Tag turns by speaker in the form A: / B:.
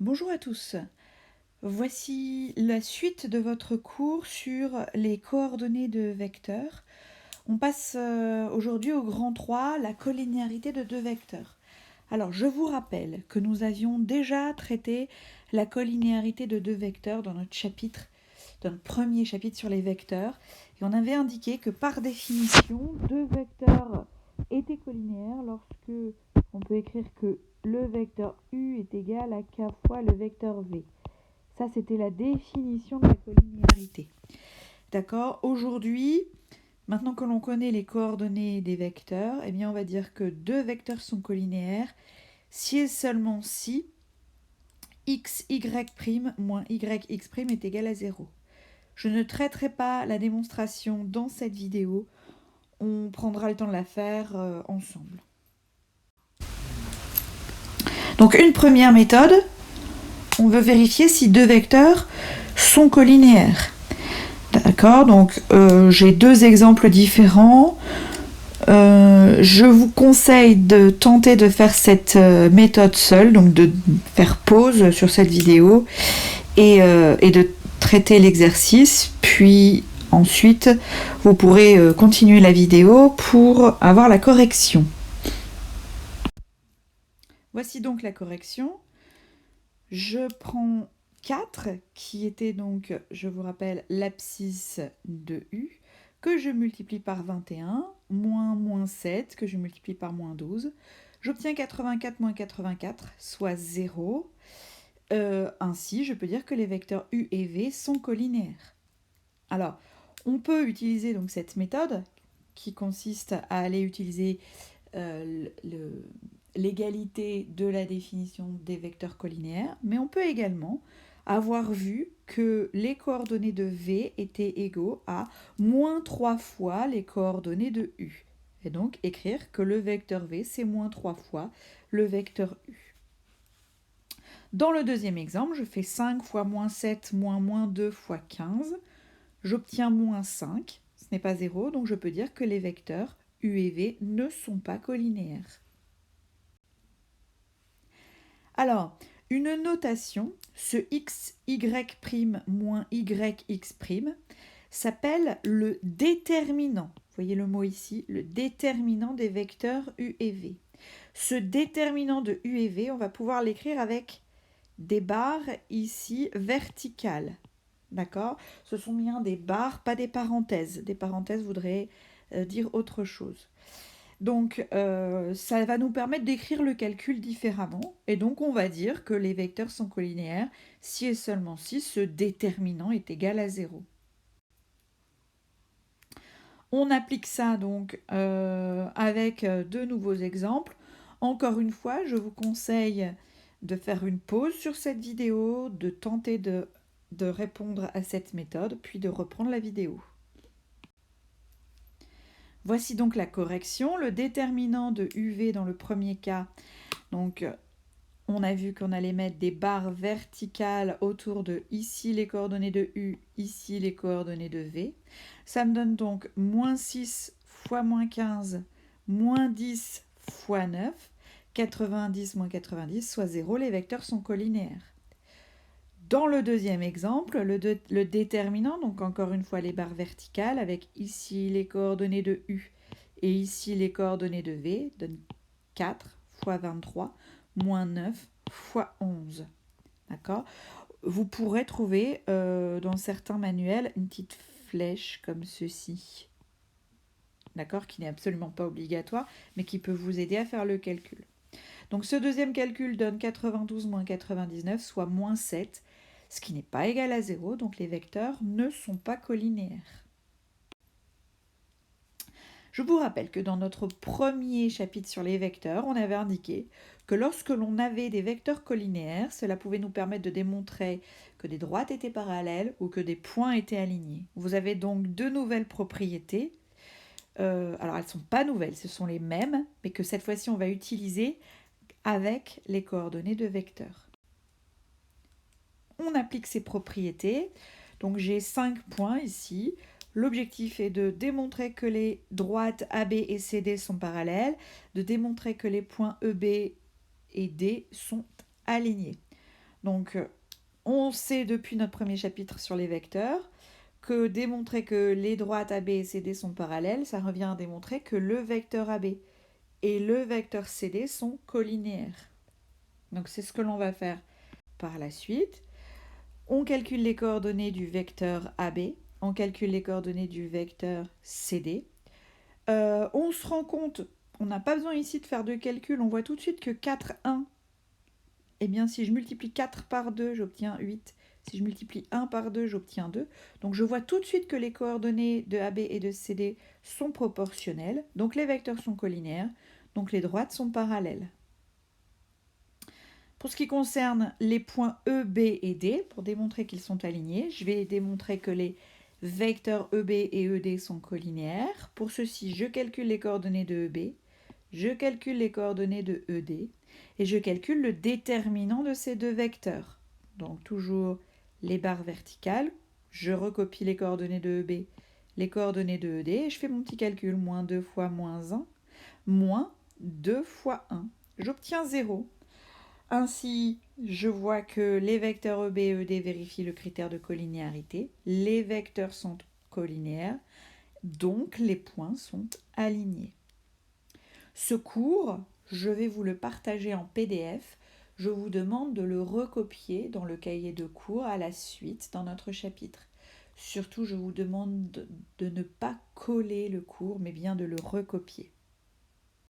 A: Bonjour à tous. Voici la suite de votre cours sur les coordonnées de vecteurs. On passe aujourd'hui au grand 3, la collinéarité de deux vecteurs. Alors, je vous rappelle que nous avions déjà traité la collinéarité de deux vecteurs dans notre premier chapitre sur les vecteurs. Et on avait indiqué que par définition, deux vecteurs étaient collinéaires lorsque on peut écrire que le vecteur U est égal à k fois le vecteur V. Ça, c'était la définition de la collinéarité. D'accord. Aujourd'hui, maintenant que l'on connaît les coordonnées des vecteurs, eh bien, on va dire que deux vecteurs sont collinéaires si et seulement si x, y' moins yx' est égal à 0. Je ne traiterai pas la démonstration dans cette vidéo. On prendra le temps de la faire ensemble. Donc, une première méthode, on veut vérifier si deux vecteurs sont collinéaires. D'accord, donc j'ai deux exemples différents. Je vous conseille de tenter de faire cette méthode seule, donc de faire pause sur cette vidéo et de traiter l'exercice, puis ensuite vous pourrez continuer la vidéo pour avoir la correction. Voici donc la correction. Je prends 4, qui était donc, je vous rappelle, l'abscisse de U, que je multiplie par 21, moins 7, que je multiplie par moins 12. J'obtiens 84 moins 84, soit 0. Ainsi, je peux dire que les vecteurs U et V sont collinéaires. Alors, on peut utiliser donc cette méthode qui consiste à aller utiliser l'égalité de la définition des vecteurs collinéaires, mais on peut également avoir vu que les coordonnées de V étaient égaux à moins 3 fois les coordonnées de U. Et donc écrire que le vecteur V, c'est moins 3 fois le vecteur U. Dans le deuxième exemple, je fais 5 fois moins 7 moins 2 fois 15. J'obtiens moins 5. Ce n'est pas 0, donc je peux dire que les vecteurs U et V ne sont pas collinéaires. Alors, une notation, ce x, y' moins yx' s'appelle le déterminant. Vous voyez le mot ici, le déterminant des vecteurs U et V. Ce déterminant de U et V, on va pouvoir l'écrire avec des barres ici verticales. D'accord? Ce sont bien des barres, pas des parenthèses. Des parenthèses voudraient dire autre chose. Donc, ça va nous permettre d'écrire le calcul différemment. Et donc, on va dire que les vecteurs sont collinéaires si et seulement si ce déterminant est égal à 0. On applique ça donc avec deux nouveaux exemples. Encore une fois, je vous conseille de faire une pause sur cette vidéo, de tenter de répondre à cette méthode, puis de reprendre la vidéo. Voici donc la correction. Le déterminant de UV dans le premier cas, donc on a vu qu'on allait mettre des barres verticales autour de ici les coordonnées de U, ici les coordonnées de V. Ça me donne donc moins 6 fois moins 15, moins 10 fois 9, 90 moins 90, soit 0. Les vecteurs sont collinéaires. Dans le deuxième exemple, le déterminant, donc encore une fois les barres verticales, avec ici les coordonnées de U et ici les coordonnées de V, donne 4 fois 23, moins 9 fois 11. D'accord ? Vous pourrez trouver dans certains manuels une petite flèche comme ceci. D'accord ? Qui n'est absolument pas obligatoire, mais qui peut vous aider à faire le calcul. Donc ce deuxième calcul donne 92 moins 99, soit moins 7, ce qui n'est pas égal à 0, donc les vecteurs ne sont pas collinéaires. Je vous rappelle que dans notre premier chapitre sur les vecteurs, on avait indiqué que lorsque l'on avait des vecteurs collinéaires, cela pouvait nous permettre de démontrer que des droites étaient parallèles ou que des points étaient alignés. Vous avez donc deux nouvelles propriétés. Alors elles ne sont pas nouvelles, ce sont les mêmes, mais que cette fois-ci on va utiliser avec les coordonnées de vecteurs. On applique ces propriétés. Donc j'ai 5 points ici. L'objectif est de démontrer que les droites AB et CD sont parallèles, de démontrer que les points EB et D sont alignés. Donc, on sait depuis notre premier chapitre sur les vecteurs que démontrer que les droites AB et CD sont parallèles, ça revient à démontrer que le vecteur AB et le vecteur CD sont collinéaires. Donc, c'est ce que l'on va faire par la suite. On calcule les coordonnées du vecteur AB, on calcule les coordonnées du vecteur CD. On se rend compte, on n'a pas besoin ici de faire de calcul, on voit tout de suite que 4, 1, eh bien si je multiplie 4 par 2, j'obtiens 8. Si je multiplie 1 par 2, j'obtiens 2. Donc je vois tout de suite que les coordonnées de AB et de CD sont proportionnelles, donc les vecteurs sont collinéaires, donc les droites sont parallèles. Pour ce qui concerne les points E, B et D, pour démontrer qu'ils sont alignés, je vais démontrer que les vecteurs EB et ED sont collinéaires. Pour ceci, je calcule les coordonnées de EB, je calcule les coordonnées de ED, et je calcule le déterminant de ces deux vecteurs. Donc toujours les barres verticales, je recopie les coordonnées de EB, les coordonnées de ED, et je fais mon petit calcul, moins 2 fois moins 1, moins 2 fois 1. J'obtiens 0. Ainsi, je vois que les vecteurs EB et ED vérifient le critère de collinéarité. Les vecteurs sont collinéaires, donc les points sont alignés. Ce cours, je vais vous le partager en PDF. Je vous demande de le recopier dans le cahier de cours à la suite dans notre chapitre. Surtout, je vous demande de ne pas coller le cours, mais bien de le recopier.